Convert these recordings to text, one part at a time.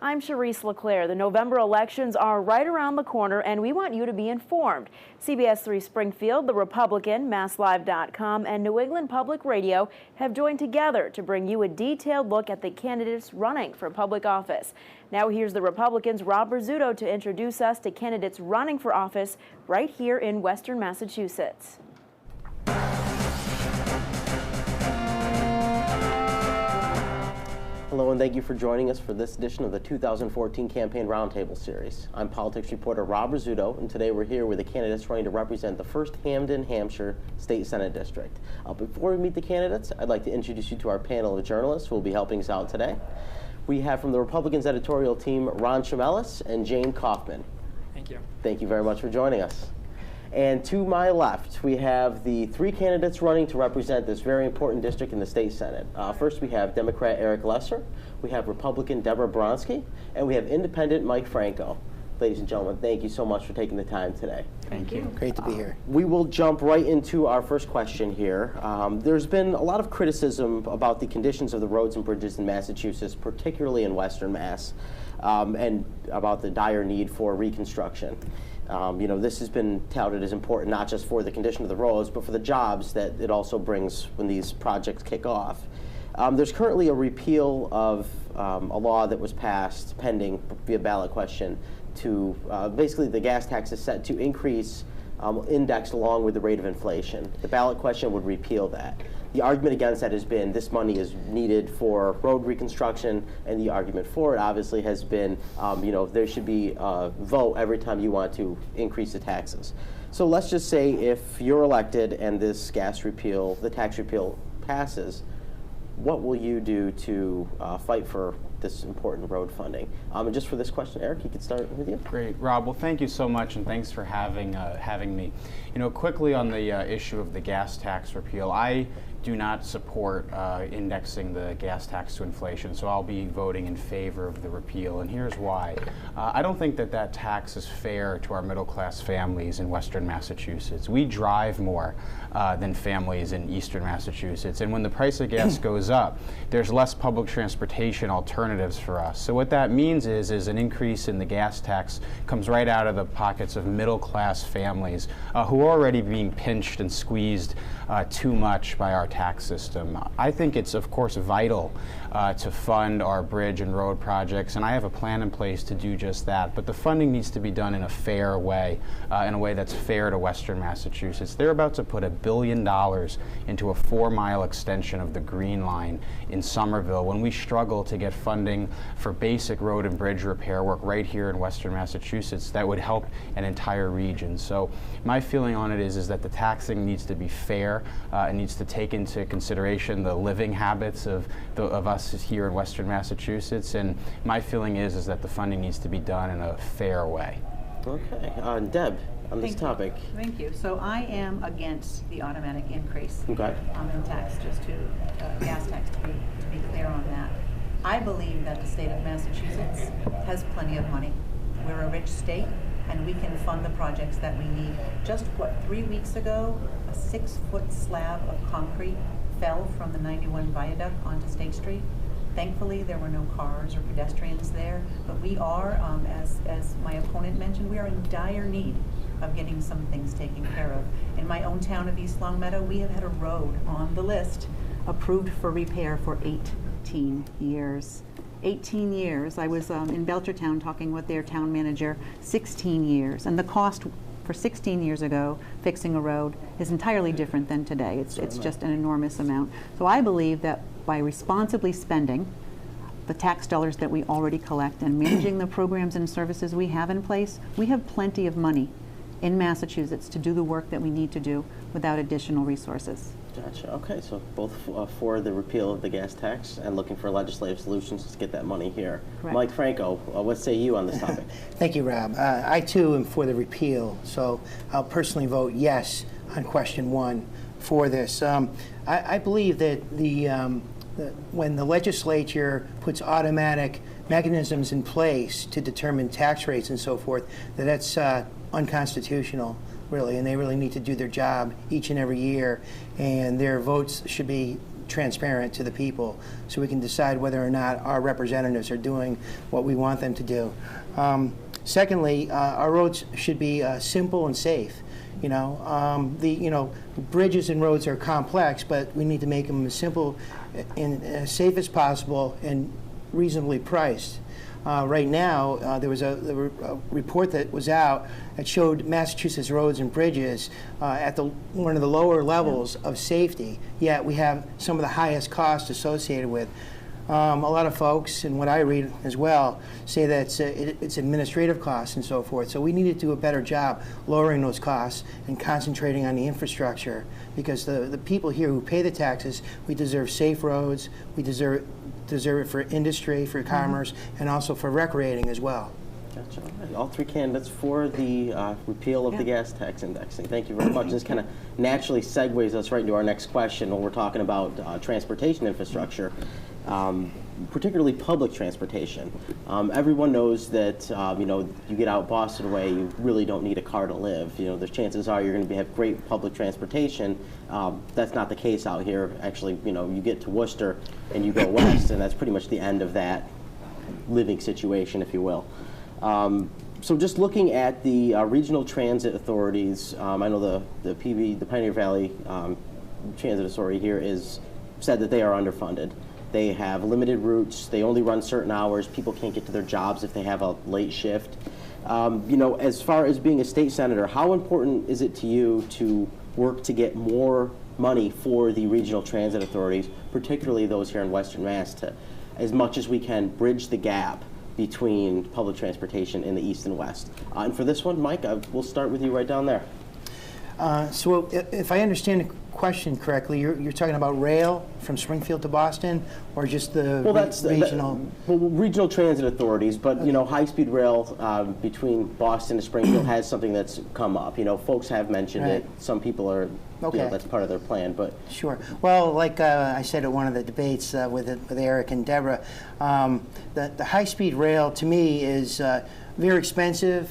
I'm Charisse LeClaire. The November elections are right around the corner, and we want you to be informed. CBS 3 Springfield, The Republican, MassLive.com, and New England Public Radio have joined together to bring you a detailed look at the candidates running for public office. Now here's the Republicans' Rob Rizzuto to introduce us to candidates running for office right here in Western Massachusetts. Hello and thank you for joining us for this edition of the 2014 Campaign Roundtable Series. I'm politics reporter Rob Rizzuto, and today we're here with the candidates trying to represent the 1st Hampden-Hampshire State Senate District. Before we meet the candidates, I'd like to introduce you to our panel of journalists who will be helping us out today. We have from the Republicans editorial team Ron Chamelis and Jane Kaufman. Thank you. Thank you very much for joining us. And to my left, we have the 3 candidates running to represent this very important district in the state Senate. First, we have Democrat Eric Lesser, we have Republican Debra Boronski, and we have Independent Mike Franco. Ladies and gentlemen, thank you so much for taking the time today. Thank you. Great to be here. We will jump right into our first question here. There's been a lot of criticism about the conditions of the roads and bridges in Massachusetts, particularly in Western Mass, and about the dire need for reconstruction. You know, this has been touted as important not just for the condition of the roads, but for the jobs that it also brings when these projects kick off. There's currently a repeal of a law that was passed pending via ballot question to basically the gas tax is set to increase indexed along with the rate of inflation. The ballot question would repeal that. The argument against that has been this money is needed for road reconstruction, and the argument for it obviously has been, you know, there should be a vote every time you want to increase the taxes. So let's just say if you're elected and this gas repeal, the tax repeal passes, what will you do to fight for this important road funding? And just for this question, Eric, you could start with you. Great, Rob. Well, thank you so much, and thanks for having me. You know, quickly on the issue of the gas tax repeal, I do not support indexing the gas tax to inflation, so I'll be voting in favor of the repeal, and here's why. I don't think that that tax is fair to our middle-class families in Western Massachusetts. We drive more than families in Eastern Massachusetts, and when the price of gas goes up, there's less public transportation alternatives for us. So what that means is an increase in the gas tax comes right out of the pockets of middle-class families who are already being pinched and squeezed too much by our tax system. I think it's, of course, vital to fund our bridge and road projects, and I have a plan in place to do just that, but the funding needs to be done in a fair way, in a way that's fair to Western Massachusetts. They're about to put $1 billion into a 4-mile extension of the Green Line in Somerville when we struggle to get funding for basic road and bridge repair work right here in Western Massachusetts that would help an entire region. So my feeling on it is that the taxing needs to be fair. It needs to take into consideration the living habits of us here in Western Massachusetts, and my feeling is that the funding needs to be done in a fair way. Okay, Deb, on this topic. Thank you. So I am against the automatic increase in tax, just to gas tax, to be clear on that. I believe that the state of Massachusetts has plenty of money. We're a rich state, and we can fund the projects that we need. Just, 3 weeks ago, a 6-foot slab of concrete fell from the 91 viaduct onto State Street. Thankfully, there were no cars or pedestrians there, but we are, as my opponent mentioned, we are in dire need of getting some things taken care of. In my own town of East Longmeadow, we have had a road on the list approved for repair for 18 years. 18 years. I was in Belchertown talking with their town manager, 16 years. And the cost for 16 years ago, fixing a road, is entirely different than today. It's just an enormous amount. So I believe that by responsibly spending the tax dollars that we already collect and managing the programs and services we have in place, we have plenty of money in Massachusetts to do the work that we need to do without additional resources. Gotcha. Okay, so both for the repeal of the gas tax and looking for legislative solutions to get that money here. Correct. Mike Franco, what say you on this topic? Thank you, Rob. I too am for the repeal, so I'll personally vote yes on question 1 for this. I believe that when the legislature puts automatic mechanisms in place to determine tax rates and so forth, that's unconstitutional, really, and they really need to do their job each and every year, and their votes should be transparent to the people so we can decide whether or not our representatives are doing what we want them to do. Secondly, our roads should be simple and safe. Bridges and roads are complex, but we need to make them as simple and as safe as possible and reasonably priced. Right now, there was a report that was out that showed Massachusetts roads and bridges at one of the lower levels of safety, yet we have some of the highest costs associated with. A lot of folks, and what I read as well, say that it's administrative costs and so forth. So we need to do a better job lowering those costs and concentrating on the infrastructure, because the people here who pay the taxes, we deserve safe roads, we deserve it for industry, for commerce, and also for recreating as well. Gotcha. All three candidates for the repeal of the gas tax indexing. Thank you very much. This kind of naturally segues us right into our next question when we're talking about transportation infrastructure. Particularly public transportation. Everyone knows that you get out Boston way, you really don't need a car to live. The chances are you're going to have great public transportation. That's not the case out here. Actually, you get to Worcester and you go west, and that's pretty much the end of that living situation, if you will. So just looking at the regional transit authorities, I know the Pioneer Valley Transit Authority here said that they are underfunded. They have limited routes. They only run certain hours. People can't get to their jobs if they have a late shift. As far as being a state senator, how important is it to you to work to get more money for the regional transit authorities, particularly those here in Western Mass, to, as much as we can, bridge the gap between public transportation in the east and west? And for this one, Mike, we'll start with you right down there. So if I understand the question correctly, you're talking about rail from Springfield to Boston, or just the regional? Regional transit authorities, but high-speed rail between Boston to Springfield has something that's come up. Folks have mentioned it. Some people are. Okay. That's part of their plan, but sure. Well, like I said at one of the debates with Eric and Debra, the high-speed rail to me is very expensive.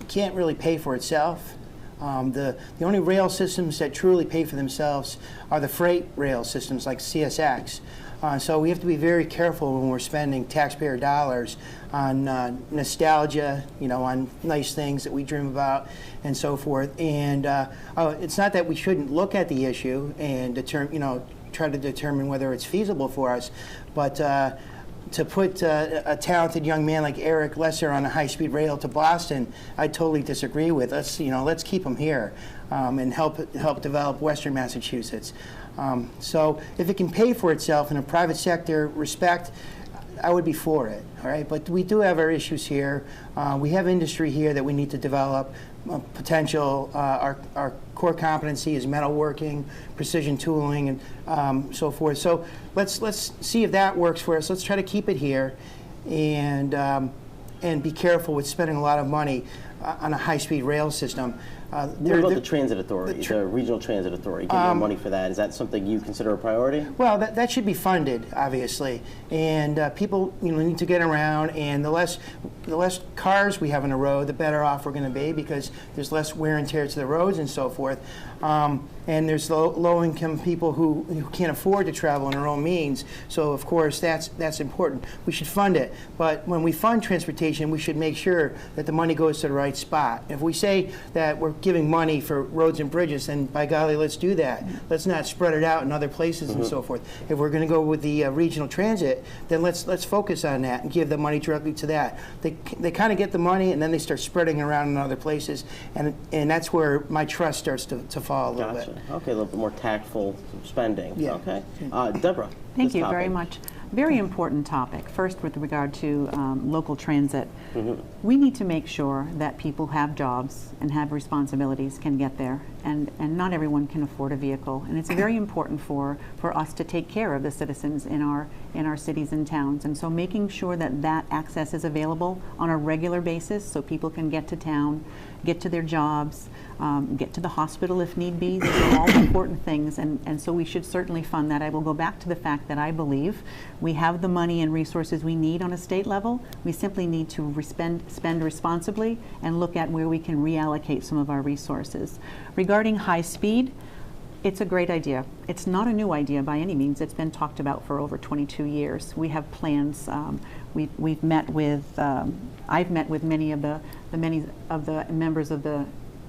Can't really pay for itself. The only rail systems that truly pay for themselves are the freight rail systems like CSX. So we have to be very careful when we're spending taxpayer dollars on nostalgia, on nice things that we dream about and so forth. And it's not that we shouldn't look at the issue and try to determine whether it's feasible for us, but to put a talented young man like Eric Lesser on a high-speed rail to Boston, I totally disagree with. Let's keep him here and help develop Western Massachusetts. So if it can pay for itself in a private sector respect, I would be for it. All right, but we do have our issues here. We have industry here that we need to develop. Potential. Our core competency is metalworking, precision tooling, and so forth. So let's see if that works for us. Let's try to keep it here, and be careful with spending a lot of money on a high-speed rail system. What about the transit authority, the regional transit authority, getting money for that? Is that something you consider a priority? Well, that should be funded, obviously, and people need to get around. And the less cars we have on the road, the better off we're going to be, because there's less wear and tear to the roads and so forth. And there's low-income people who can't afford to travel on their own means. So of course that's important. We should fund it, but when we fund transportation, we should make sure that the money goes to the right spot. If we say that we're giving money for roads and bridges, then by golly, let's do that. Let's not spread it out in other places and so forth. If we're going to go with the regional transit, then let's focus on that and give the money directly to that. They kind of get the money and then they start spreading around in other places, and that's where my trust starts to fall a little bit. Okay, a little bit more tactful spending. Yeah. Okay. Debra. Thank you very much. Very important topic. First, with regard to local transit, we need to make sure that people have jobs and have responsibilities, can get there, and not everyone can afford a vehicle. And it's very important for us to take care of the citizens in our cities and towns. And so making sure that access is available on a regular basis so people can get to town, get to their jobs, get to the hospital if need be. These are all important things, and so we should certainly fund that. I will go back to the fact that I believe we have the money and resources we need on a state level. We simply need to spend responsibly and look at where we can reallocate some of our resources. Regarding high speed, It's a great idea. It's not a new idea by any means. It's been talked about for over 22 years. We have plans. We've met with. I've met with many of the members of the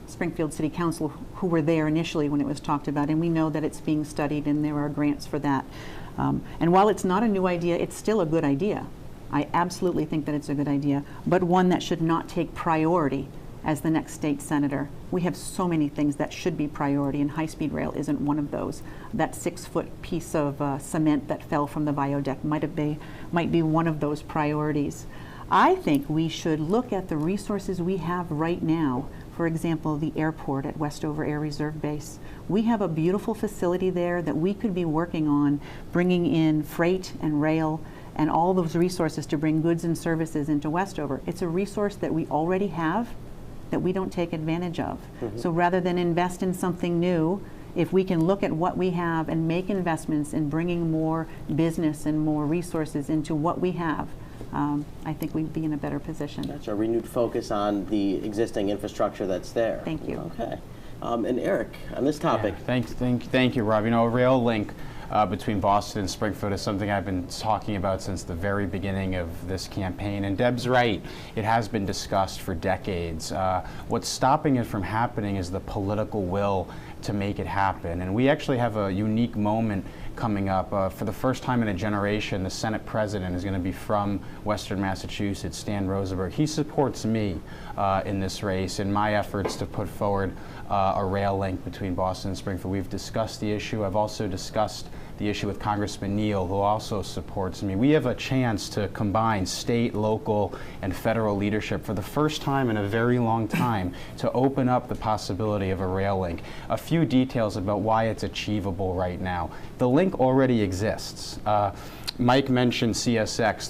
Springfield City Council who were there initially when it was talked about, and we know that it's being studied and there are grants for that. And while it's not a new idea, it's still a good idea. I absolutely think that it's a good idea, but one that should not take priority as the next state senator. We have so many things that should be priority, and high-speed rail isn't one of those. That 6-foot piece of cement that fell from the viaduct might be one of those priorities. I think we should look at the resources we have right now. For example, the airport at Westover Air Reserve Base. We have a beautiful facility there that we could be working on bringing in freight and rail and all those resources to bring goods and services into Westover. It's a resource that we already have that we don't take advantage of. So rather than invest in something new, if we can look at what we have and make investments in bringing more business and more resources into what we have, I think we'd be in a better position. That's a renewed focus on the existing infrastructure that's there. Thank you. Okay. And Eric, on this topic. Yeah, thank you, Rob. You know, a rail link between Boston and Springfield is something I've been talking about since the very beginning of this campaign. And Deb's right, it has been discussed for decades. What's stopping it from happening is the political will to make it happen. And we actually have a unique moment coming up. For the first time in a generation, the Senate President is going to be from Western Massachusetts, Stan Rosenberg. He supports me in this race in my efforts to put forward a rail link between Boston and Springfield. We've discussed the issue. I've also discussed the issue with Congressman Neal, who also supports me. We have a chance to combine state, local, and federal leadership for the first time in a very long time to open up the possibility of a rail link. A few details about why it's achievable right now. The link already exists. Mike mentioned CSX.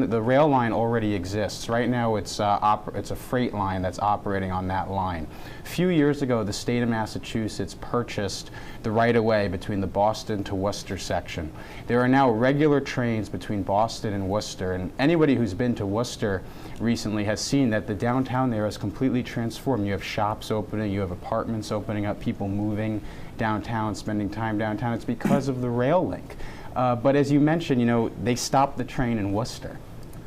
The rail line already exists. Right now it's a freight line that's operating on that line. A few years ago, the state of Massachusetts purchased the right-of-way between the Boston to Worcester section. There are now regular trains between Boston and Worcester, and anybody who's been to Worcester recently has seen that the downtown there is completely transformed. You have shops opening, you have apartments opening up, people moving downtown, spending time downtown. It's because of the rail link. But as you mentioned, you know, they stopped the train in Worcester.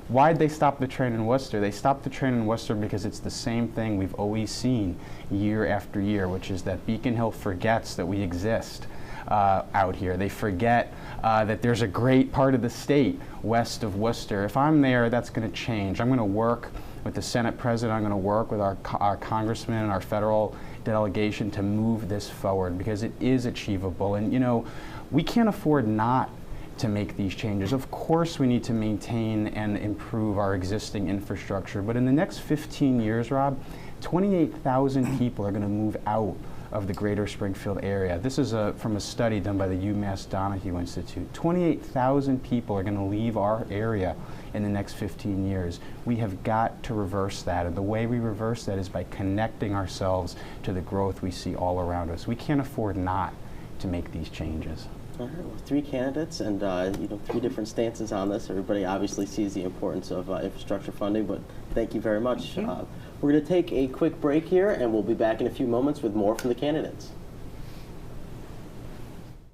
Why'd they stop the train in Worcester? They stopped the train in Worcester because it's the same thing we've always seen year after year, which is that Beacon Hill forgets that we exist out here. They forget that there's a great part of the state west of Worcester. If I'm there, that's going to change. I'm going to work with the Senate President. I'm going to work with our congressmen and our federal delegation to move this forward because it is achievable. And, you know, we can't afford not to make these changes. Of course we need to maintain and improve our existing infrastructure, but in the next 15 years, Rob, 28,000 people are going to move out of the greater Springfield area. This is from a study done by the UMass Donahue Institute. 28,000 people are going to leave our area in the next 15 years. We have got to reverse that, and the way we reverse that is by connecting ourselves to the growth we see all around us. We can't afford not to make these changes. All right, well, 3 candidates and 3 different stances on this. Everybody obviously sees the importance of infrastructure funding, but thank you very much. We're going to take a quick break here, and we'll be back in a few moments with more from the candidates.